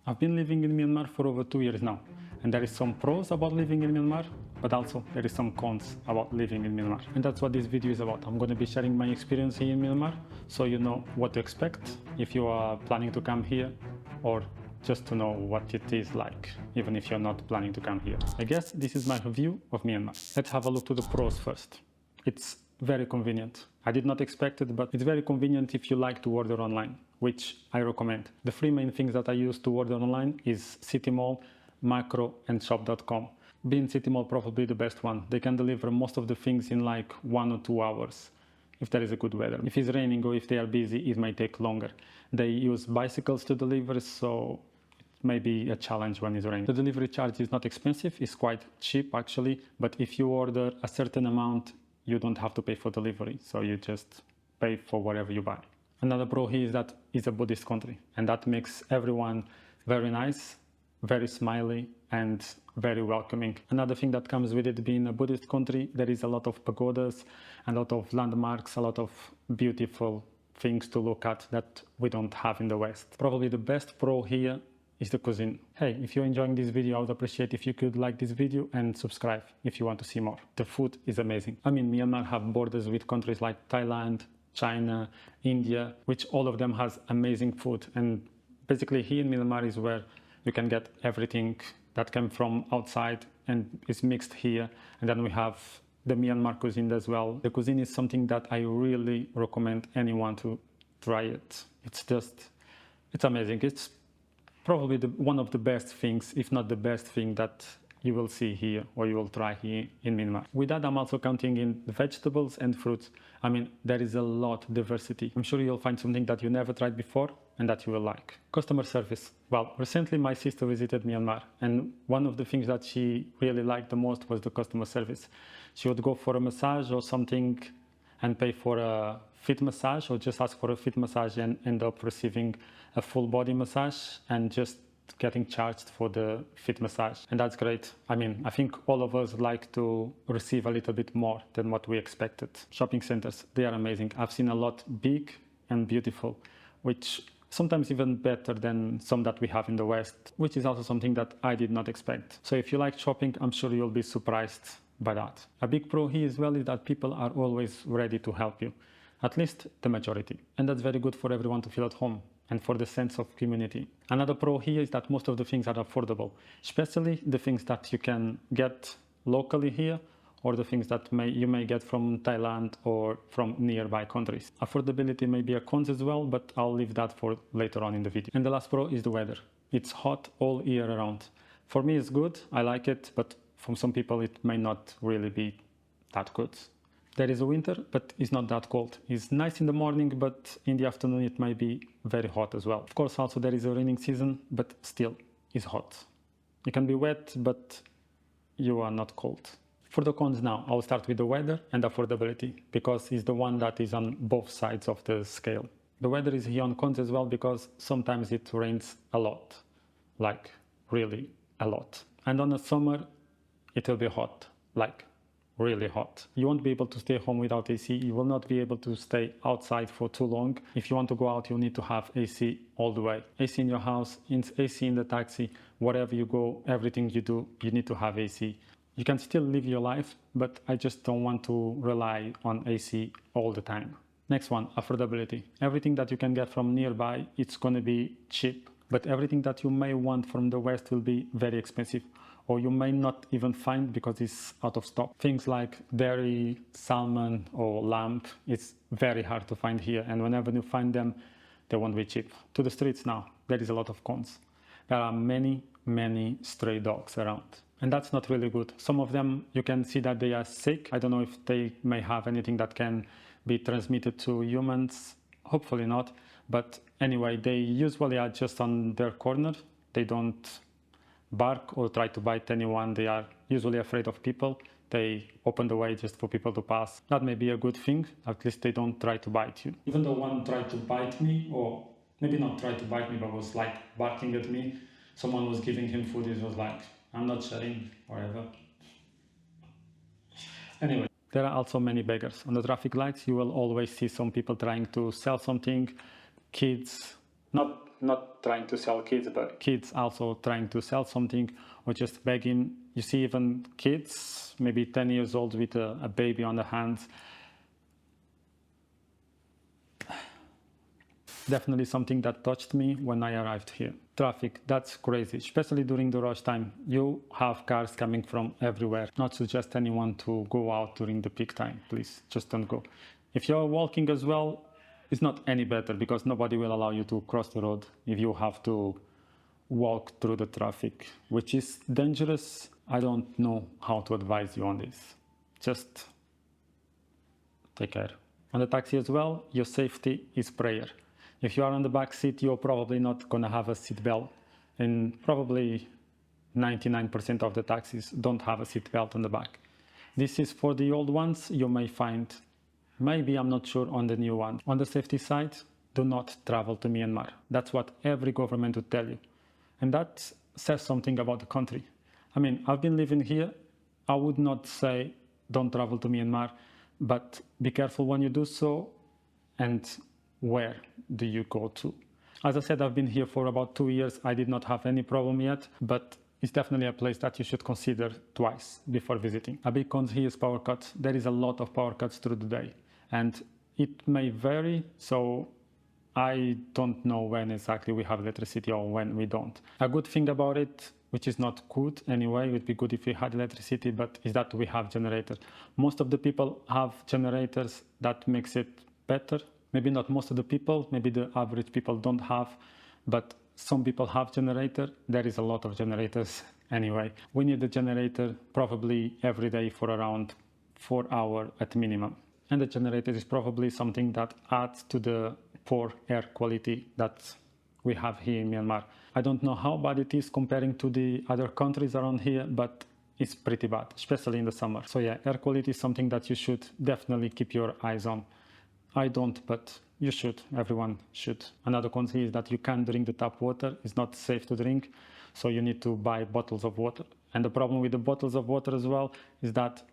I've been living in Myanmar for over 2 years now, and there is some pros about living in Myanmar, but also there is some cons about living in Myanmar. And that's what this video is about. I'm going to be sharing my experience here in Myanmar, so you know what to expect if you are planning to come here, or just to know what it is like, even if you're not planning to come here. I guess this is my review of Myanmar. Let's have a look to the pros first. It's very convenient. I did not expect it, but it's very convenient if you like to order online, which I recommend. The three main things that I use to order online is City Mall, Macro, and Shop.com. Being City Mall probably the best one. They can deliver most of the things in like 1 or 2 hours if there is a good weather. If it's raining or if they are busy, it might take longer. They use bicycles to deliver, so it may be a challenge when it's raining. The delivery charge is not expensive, it's quite cheap actually, but if you order a certain amount, you don't have to pay for delivery, so you just pay for whatever you buy. Another pro here is that it's a Buddhist country, and that makes everyone very nice, very smiley, and very welcoming. Another thing that comes with it being a Buddhist country, there is a lot of pagodas, a lot of landmarks, a lot of beautiful things to look at that we don't have in the West. Probably the best pro here is the cuisine. Hey, if you're enjoying this video, I would appreciate if you could like this video and subscribe if you want to see more. The food is amazing. I mean, Myanmar have borders with countries like Thailand, China, India, which all of them has amazing food. And basically here in Myanmar is where you can get everything that came from outside and is mixed here. And then we have the Myanmar cuisine as well. The cuisine is something that I really recommend anyone to try it. It's amazing. It's probably one of the best things, if not the best thing that you will see here or you will try here in Myanmar. With that, I'm also counting in the vegetables and fruits. I mean, there is a lot of diversity. I'm sure you'll find something that you never tried before and that you will like. Customer service. Well, recently my sister visited Myanmar, and one of the things that she really liked the most was the customer service. She would go for a massage or something and pay for a fit massage, or just ask for a fit massage and end up receiving a full body massage and just getting charged for the fit massage. And that's great. I mean, I think all of us like to receive a little bit more than what we expected. Shopping centers, they are amazing. I've seen a lot big and beautiful, which sometimes even better than some that we have in the West, which is also something that I did not expect. So if you like shopping, I'm sure you'll be surprised by that. A big pro here as well is that people are always ready to help you, at least the majority. And that's very good for everyone to feel at home and for the sense of community. Another pro here is that most of the things are affordable, especially the things that you can get locally here or the things that you may get from Thailand or from nearby countries. Affordability may be a con as well, but I'll leave that for later on in the video. And the last pro is the weather. It's hot all year around. For me, it's good, I like it, but for some people it may not really be that good. There is a winter, but it's not that cold. It's nice in the morning, but in the afternoon it might be very hot as well. Of course, also there is a raining season, but still it's hot. You can be wet, but you are not cold. For the cons now, I'll start with the weather and affordability, because it's the one that is on both sides of the scale. The weather is here on cons as well, because sometimes it rains a lot, like really a lot. And on the summer, it will be hot, like really hot. You won't be able to stay home without AC. You will not be able to stay outside for too long. If you want to go out, you need to have AC all the way. AC in your house, AC in the taxi, wherever you go, everything you do, you need to have AC. You can still live your life, but I just don't want to rely on AC all the time. Next one, affordability. Everything that you can get from nearby, it's going to be cheap, but everything that you may want from the West will be very expensive, or you may not even find because it's out of stock. Things like dairy, salmon, or lamb, it's very hard to find here, and whenever you find them, they won't be cheap. To the streets now, there is a lot of cons. There are many stray dogs around, and that's not really good. Some of them, you can see that they are sick. I don't know if they may have anything that can be transmitted to humans, hopefully not, but anyway, they usually are just on their corner. They don't bark or try to bite anyone. They are usually afraid of people. They open the way just for people to pass. That may be a good thing. At least they don't try to bite you. Even though one tried to bite me, or maybe not tried to bite me, but was like barking at me. Someone was giving him food. It was like, I'm not sharing, whatever. Anyway, there are also many beggars. On the traffic lights, you will always see some people trying to sell something. Kids, not not trying to sell kids, but kids also trying to sell something or just begging. You see even kids, maybe 10 years old with a baby on the hands. Definitely something that touched me when I arrived here. Traffic, that's crazy, especially during the rush time. You have cars coming from everywhere. Not suggest anyone to go out during the peak time, please, just don't go. If you're walking as well, it's not any better because nobody will allow you to cross the road if you have to walk through the traffic, which is dangerous. I don't know how to advise you on this. Just take care. On the taxi as well, your safety is prayer. If you are on the back seat, you're probably not going to have a seat belt, and probably 99% of the taxis don't have a seat belt on the back. This is for the old ones. You may find, maybe, I'm not sure, on the new one. On the safety side, do not travel to Myanmar. That's what every government would tell you. And that says something about the country. I mean, I've been living here. I would not say don't travel to Myanmar, but be careful when you do so, and where do you go to? As I said, I've been here for about 2 years. I did not have any problem yet, but it's definitely a place that you should consider twice before visiting. A big con here is power cuts. There is a lot of power cuts through the day, and it may vary, so I don't know when exactly we have electricity or when we don't. A good thing about it, which is not good anyway, it would be good if we had electricity, but is that we have generators. Most of the people have generators. That makes it better. Maybe not most of the people, maybe the average people don't have, but some people have generator. There is a lot of generators anyway. We need a generator probably every day for around 4 hours at minimum. And the generator is probably something that adds to the poor air quality that we have here in Myanmar. I don't know how bad it is comparing to the other countries around here, but it's pretty bad, especially in the summer. So yeah, air quality is something that you should definitely keep your eyes on. I don't, but you should. Everyone should. Another con is that you can't drink the tap water. It's not safe to drink, so you need to buy bottles of water. And the problem with the bottles of water as well is that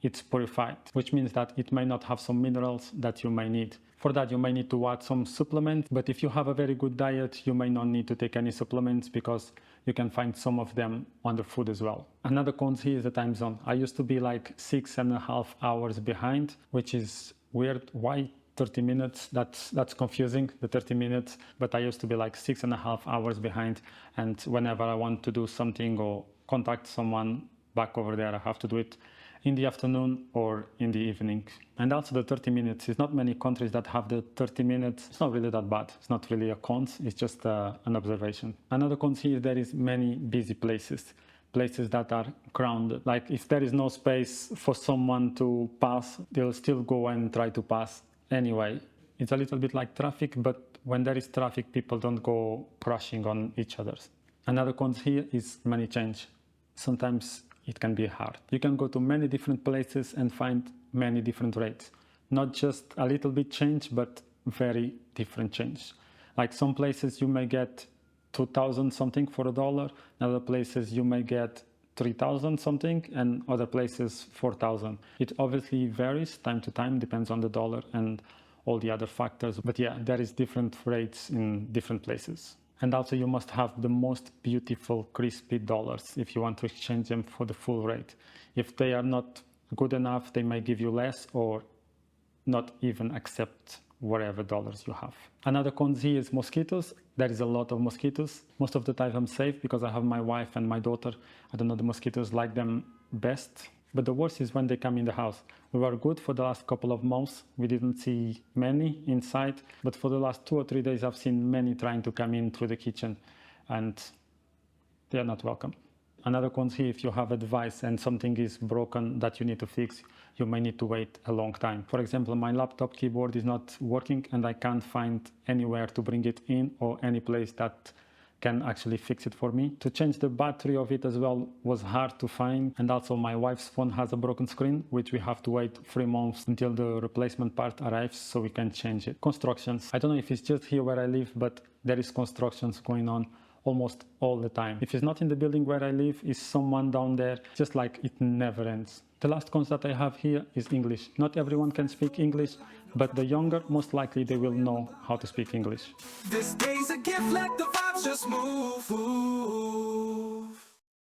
it's purified, which means that it may not have some minerals that you may need. For that, you may need to add some supplements, but if you have a very good diet, you may not need to take any supplements because you can find some of them on the food as well. Another con here is the time zone. I used to be like 6.5 hours behind, which is weird. Why 30 minutes? That's confusing, the 30 minutes, but I used to be like 6.5 hours behind, and whenever I want to do something or contact someone back over there, I have to do it in the afternoon or in the evening. And also the 30 minutes, it's not many countries that have the 30 minutes. It's not really that bad. It's not really a con, it's just an observation. Another con here, there is many busy places that are crowded. Like if there is no space for someone to pass, they'll still go and try to pass anyway. It's a little bit like traffic, but when there is traffic, people don't go crashing on each other. Another con here is money change. Sometimes it can be hard. You can go to many different places and find many different rates. Not just a little bit change, but very different change. Like some places you may get 2,000 something for $1, in other places you may get 3,000 something, and other places 4,000. It obviously varies time to time, depends on the dollar and all the other factors. But yeah, there is different rates in different places. And also you must have the most beautiful crispy dollars if you want to exchange them for the full rate. If they are not good enough, they may give you less or not even accept whatever dollars you have. Another con here is mosquitoes. There is a lot of mosquitoes. Most of the time I'm safe because I have my wife and my daughter. I don't know, the mosquitoes like them best. But the worst is when they come in the house. We were good for the last couple of months. We didn't see many inside, but for the last 2 or 3 days, I've seen many trying to come in through the kitchen, and they are not welcome. Another con here, if you have a device and something is broken that you need to fix, you may need to wait a long time. For example, my laptop keyboard is not working and I can't find anywhere to bring it in or any place that can actually fix it for me. To change the battery of it as well was hard to find. And also my wife's phone has a broken screen, which we have to wait 3 months until the replacement part arrives so we can change it. Constructions. I don't know if it's just here where I live, but there is constructions going on almost all the time. If it's not in the building where I live, it's someone down there, just like it never ends. The last cons that I have here is English. Not everyone can speak English, but the younger, most likely they will know how to speak English. This day's a gift, let the vibes just move.